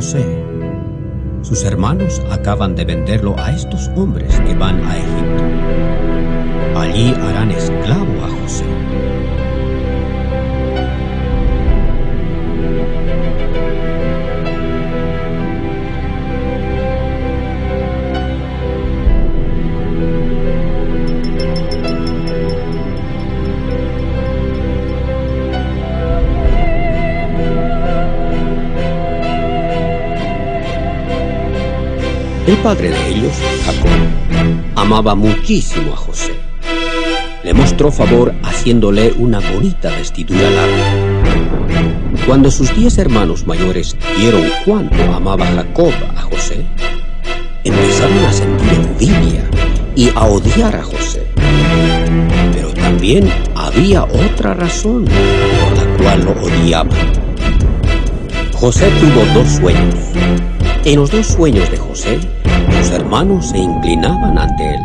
José. Sus hermanos acaban de venderlo a estos hombres que van a Egipto. Allí harán esclavo a José. El padre de ellos, Jacob, amaba muchísimo a José. Le mostró favor haciéndole una bonita vestidura larga. Cuando sus 10 hermanos mayores vieron cuánto amaba Jacob a José, empezaron a sentir envidia y a odiar a José. Pero también había otra razón por la cual lo odiaban. José tuvo 2 sueños. En los 2 sueños de José, sus hermanos se inclinaban ante él.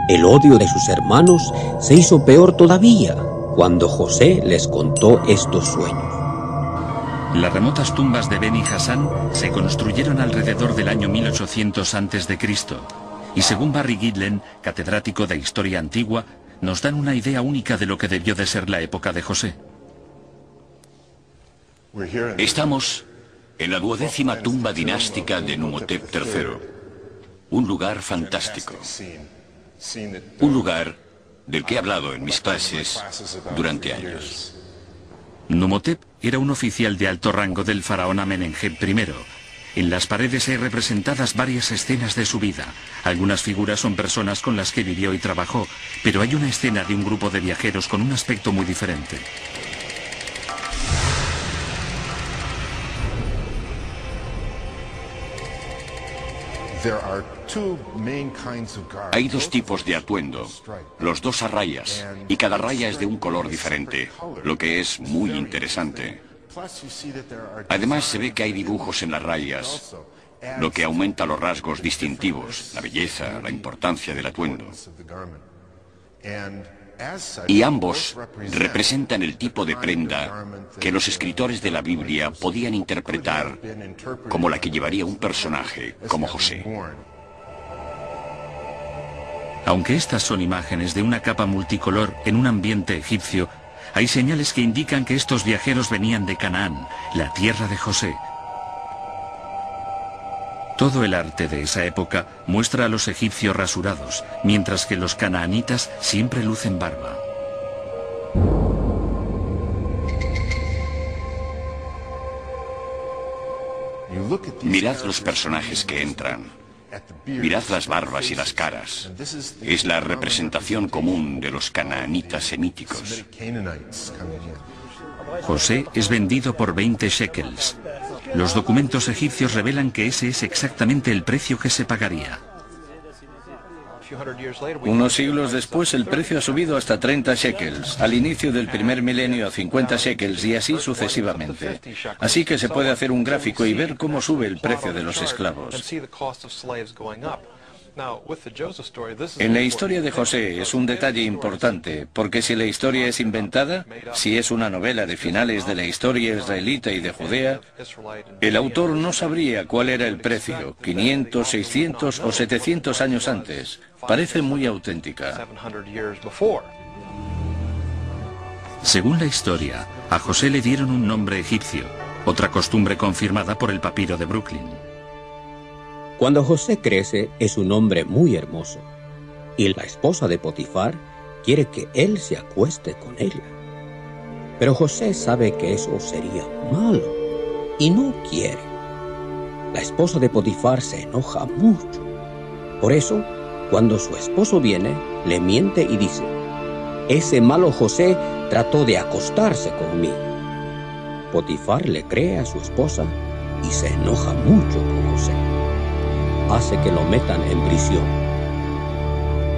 El odio de sus hermanos se hizo peor todavía cuando José les contó estos sueños. Las remotas tumbas de Beni Hasan se construyeron alrededor del año 1800 a.C. y según Barry Girdler, catedrático de Historia Antigua, nos dan una idea única de lo que debió de ser la época de José. Estamos en la 12ª tumba dinástica de Numhotep III, un lugar fantástico, un lugar del que he hablado en mis clases durante años. Numhotep era un oficial de alto rango del faraón Amenemhet I. En las paredes hay representadas varias escenas de su vida. Algunas figuras son personas con las que vivió y trabajó, pero hay una escena de un grupo de viajeros con un aspecto muy diferente. Hay 2 tipos de atuendo, los 2 a rayas, y cada raya es de un color diferente, lo que es muy interesante. Además se ve que hay dibujos en las rayas, lo que aumenta los rasgos distintivos, la belleza, la importancia del atuendo. Y ambos representan el tipo de prenda que los escritores de la Biblia podían interpretar como la que llevaría un personaje como José. Aunque estas son imágenes de una capa multicolor en un ambiente egipcio, hay señales que indican que estos viajeros venían de Canaán, la tierra de José. Todo el arte de esa época muestra a los egipcios rasurados, mientras que los canaanitas siempre lucen barba. Mirad los personajes que entran. Mirad las barbas y las caras. Es la representación común de los canaanitas semíticos. José es vendido por 20 shekels. Los documentos egipcios revelan que ese es exactamente el precio que se pagaría. Unos siglos después el precio ha subido hasta 30 shekels, al inicio del primer milenio a 50 shekels y así sucesivamente. Así que se puede hacer un gráfico y ver cómo sube el precio de los esclavos. En la historia de José es un detalle importante, porque si la historia es inventada, si es una novela de finales de la historia israelita y de Judea, el autor no sabría cuál era el precio, 500, 600 o 700 años antes. Parece muy auténtica. Según la historia, a José le dieron un nombre egipcio, otra costumbre confirmada por el papiro de Brooklyn. Cuando José crece, es un hombre muy hermoso, y la esposa de Potifar quiere que él se acueste con ella. Pero José sabe que eso sería malo, y no quiere. La esposa de Potifar se enoja mucho. Por eso, cuando su esposo viene, le miente y dice: «Ese malo José trató de acostarse conmigo». Potifar le cree a su esposa y se enoja mucho con José. Hace que lo metan en prisión.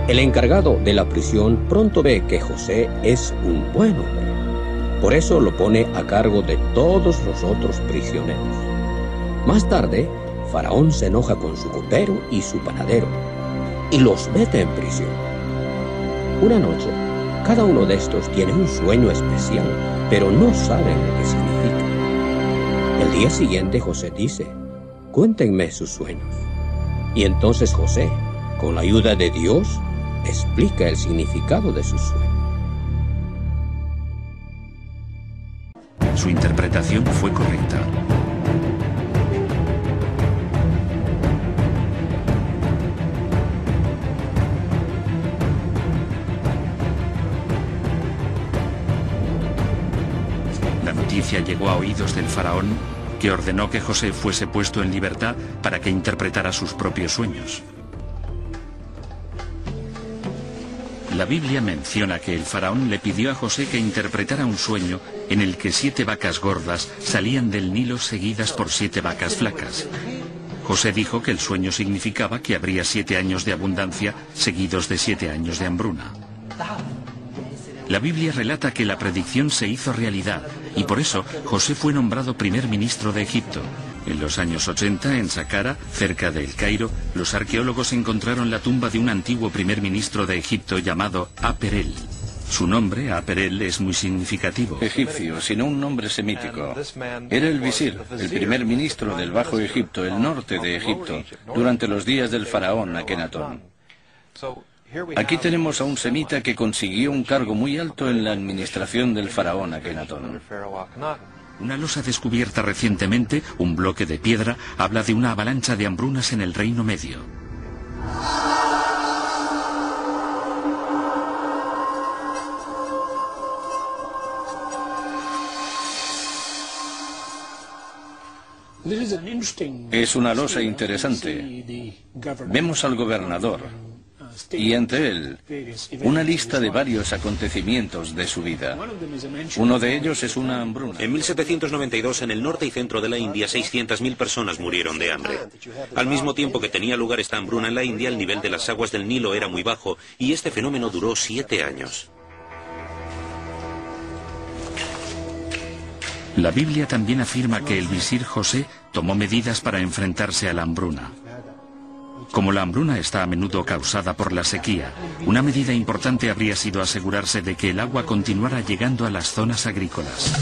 El encargado de la prisión pronto ve que José es un buen hombre. Por eso lo pone a cargo de todos los otros prisioneros. Más tarde, Faraón se enoja con su copero y su panadero y los mete en prisión. Una noche, cada uno de estos tiene un sueño especial, pero no saben lo que significa. El día siguiente José dice: cuéntenme sus sueños. Y entonces José, con la ayuda de Dios, explica el significado de sus sueños. Su interpretación fue correcta. La noticia llegó a oídos del faraón, que ordenó que José fuese puesto en libertad para que interpretara sus propios sueños. La Biblia menciona que el faraón le pidió a José que interpretara un sueño en el que 7 vacas gordas salían del Nilo seguidas por 7 vacas flacas. José dijo que el sueño significaba que habría 7 años de abundancia seguidos de 7 años de hambruna. La Biblia relata que la predicción se hizo realidad y por eso José fue nombrado primer ministro de Egipto. En los años 80, en Saqqara, cerca de El Cairo, los arqueólogos encontraron la tumba de un antiguo primer ministro de Egipto llamado Aperel. Su nombre, Aperel, es muy significativo. Egipcio, sino un nombre semítico. Era el visir, el primer ministro del Bajo Egipto, el norte de Egipto, durante los días del faraón Akenatón. Aquí tenemos a un semita que consiguió un cargo muy alto en la administración del faraón Akenatón. Una losa descubierta recientemente, un bloque de piedra, habla de una avalancha de hambrunas en el Reino Medio. Es una losa interesante. Vemos al gobernador y ante él una lista de varios acontecimientos de su vida. Uno de ellos es una hambruna. En 1792, en el norte y centro de la India, 600.000 personas murieron de hambre. Al mismo tiempo que tenía lugar esta hambruna en la India, el nivel de las aguas del Nilo era muy bajo y este fenómeno duró 7 años. La Biblia también afirma que el visir José tomó medidas para enfrentarse a la hambruna. Como la hambruna está a menudo causada por la sequía, una medida importante habría sido asegurarse de que el agua continuara llegando a las zonas agrícolas.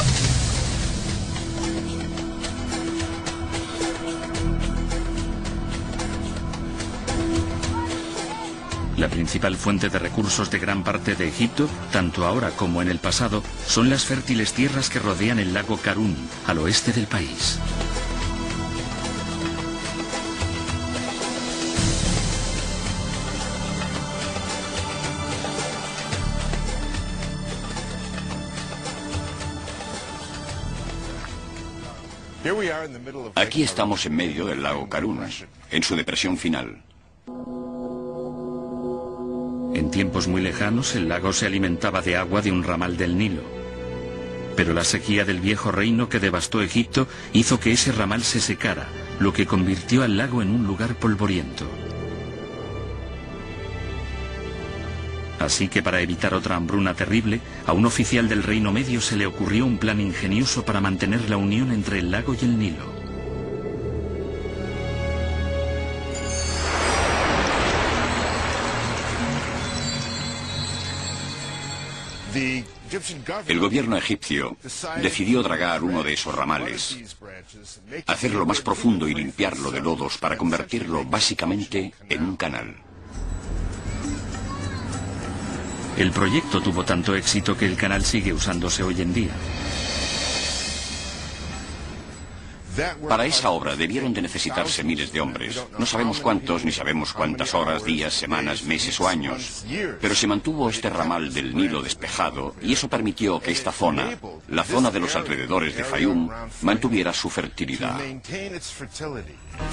La principal fuente de recursos de gran parte de Egipto, tanto ahora como en el pasado, son las fértiles tierras que rodean el lago Karun, al oeste del país. Aquí estamos en medio del lago Karun, en su depresión final. En tiempos muy lejanos, el lago se alimentaba de agua de un ramal del Nilo. Pero la sequía del viejo reino que devastó Egipto hizo que ese ramal se secara, lo que convirtió al lago en un lugar polvoriento. Así que para evitar otra hambruna terrible, a un oficial del Reino Medio se le ocurrió un plan ingenioso para mantener la unión entre el lago y el Nilo. El gobierno egipcio decidió dragar uno de esos ramales, hacerlo más profundo y limpiarlo de lodos para convertirlo básicamente en un canal. El proyecto tuvo tanto éxito que el canal sigue usándose hoy en día. Para esa obra debieron de necesitarse miles de hombres. No sabemos cuántos, ni sabemos cuántas horas, días, semanas, meses o años. Pero se mantuvo este ramal del Nilo despejado y eso permitió que esta zona, la zona de los alrededores de Fayum, mantuviera su fertilidad.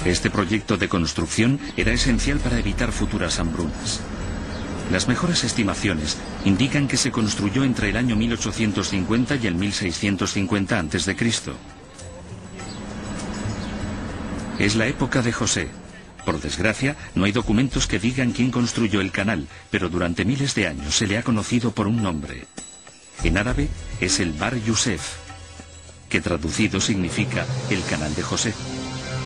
Este proyecto de construcción era esencial para evitar futuras hambrunas. Las mejores estimaciones indican que se construyó entre el año 1850 y el 1650 a.C. Es la época de José. Por desgracia, no hay documentos que digan quién construyó el canal, pero durante miles de años se le ha conocido por un nombre. En árabe es el Bar Yusef, que traducido significa el canal de José.